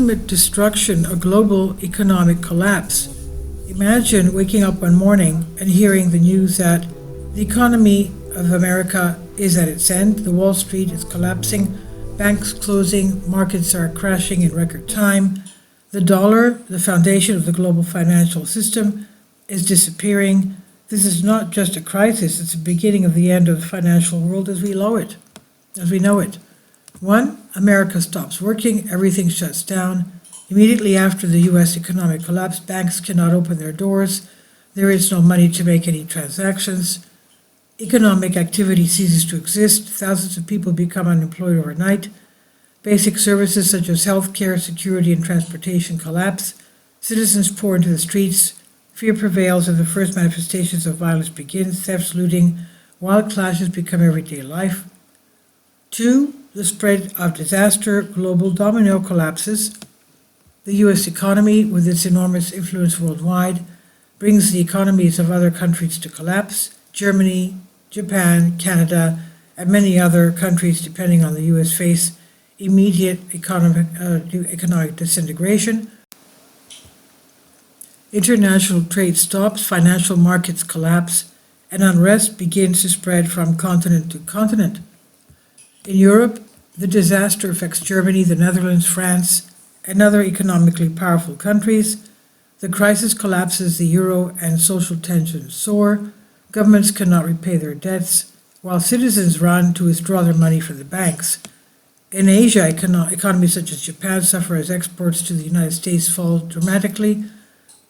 ultimate destruction, a global economic collapse. Imagine waking up one morning and hearing the news that the economy of America is at its end, the Wall Street is collapsing, banks closing, markets are crashing in record time, the dollar, the foundation of the global financial system, is disappearing. This is not just a crisis, it's the beginning of the end of the financial world as we know it. 1. America stops working, everything shuts down. Immediately after the U.S. economic collapse, banks cannot open their doors. There is no money to make any transactions. Economic activity ceases to exist. Thousands of people become unemployed overnight. Basic services such as healthcare, security, and transportation collapse. Citizens pour into the streets. Fear prevails and the first manifestations of violence begin. Thefts, looting, wild clashes become everyday life. 2. The spread of disaster, global domino collapses. The U.S. economy, with its enormous influence worldwide, brings the economies of other countries to collapse. Germany, Japan, Canada, and many other countries, depending on the U.S., face immediate economic disintegration. International trade stops, financial markets collapse, and unrest begins to spread from continent to continent. In Europe, the disaster affects Germany, the Netherlands, France, and other economically powerful countries. The crisis collapses the euro and social tensions soar. Governments cannot repay their debts, while citizens run to withdraw their money from the banks. In Asia, economies such as Japan suffer as exports to the United States fall dramatically.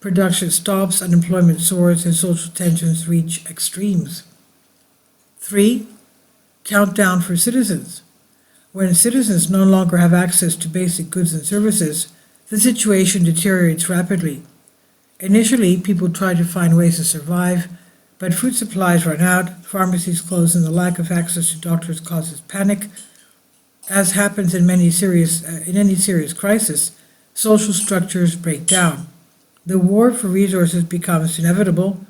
Production stops, unemployment soars, and social tensions reach extremes. 3. Countdown for citizens. When citizens no longer have access to basic goods and services, the situation deteriorates rapidly. Initially, people try to find ways to survive, but food supplies run out, pharmacies close, and the lack of access to doctors causes panic. As happens in any serious crisis, social structures break down. The war for resources becomes inevitable.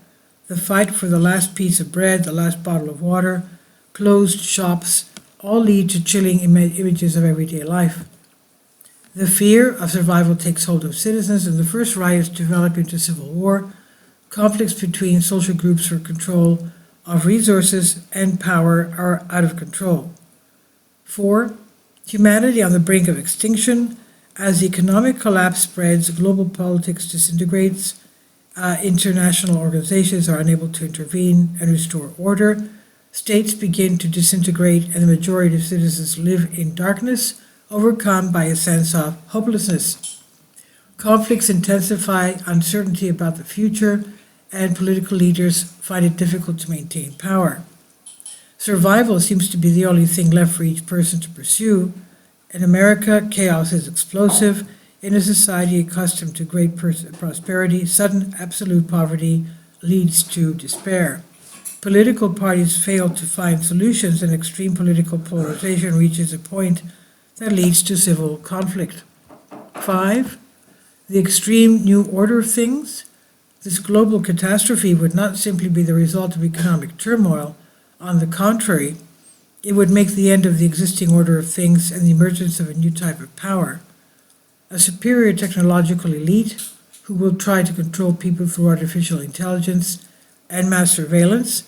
The fight for the last piece of bread, the last bottle of water, closed shops, all lead to chilling images of everyday life. The fear of survival takes hold of citizens, and the first riots develop into civil war. Conflicts between social groups for control of resources and power are out of control. 4. Humanity on the brink of extinction. As economic collapse spreads, global politics disintegrates, international organizations are unable to intervene and restore order. States begin to disintegrate, and the majority of citizens live in darkness, overcome by a sense of hopelessness. Conflicts intensify, uncertainty about the future, and political leaders find it difficult to maintain power. Survival seems to be the only thing left for each person to pursue. In America, chaos is explosive. In a society accustomed to great prosperity, sudden absolute poverty leads to despair. Political parties fail to find solutions, and extreme political polarization reaches a point that leads to civil conflict. 5. The extreme new order of things. This global catastrophe would not simply be the result of economic turmoil. On the contrary, it would make the end of the existing order of things and the emergence of a new type of power. A superior technological elite who will try to control people through artificial intelligence and mass surveillance.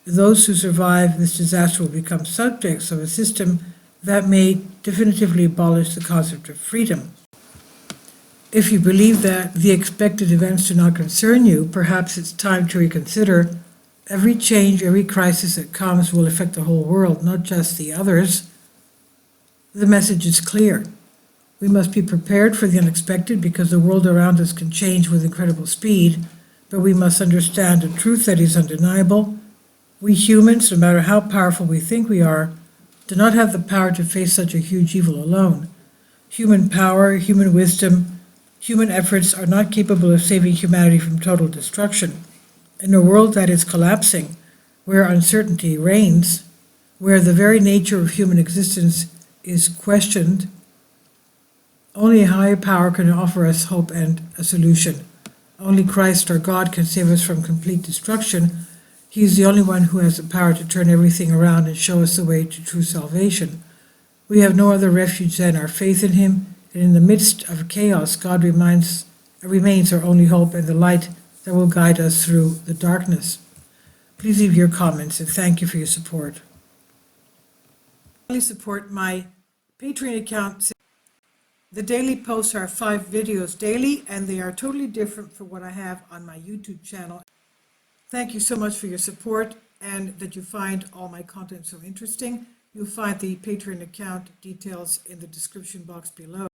Those who survive this disaster will become subjects of a system that may definitively abolish the concept of freedom. If you believe that the expected events do not concern you, perhaps it's time to reconsider. Every change, every crisis that comes will affect the whole world, not just the others. The message is clear. We must be prepared for the unexpected because the world around us can change with incredible speed, but we must understand a truth that is undeniable. We humans, no matter how powerful we think we are, do not have the power to face such a huge evil alone. Human power, human wisdom, human efforts are not capable of saving humanity from total destruction. In a world that is collapsing, where uncertainty reigns, where the very nature of human existence is questioned, only a higher power can offer us hope and a solution. Only Christ, our God, can save us from complete destruction. He is the only one who has the power to turn everything around and show us the way to true salvation. We have no other refuge than our faith in him that in the midst of chaos, God remains our only hope and the light that will guide us through the darkness. Please leave your comments and thank you for your support. Please support my Patreon account. The daily posts are 5 videos daily, and they are totally different from what I have on my YouTube channel. Thank you so much for your support and that you find all my content so interesting. You'll find the Patreon account details in the description box below.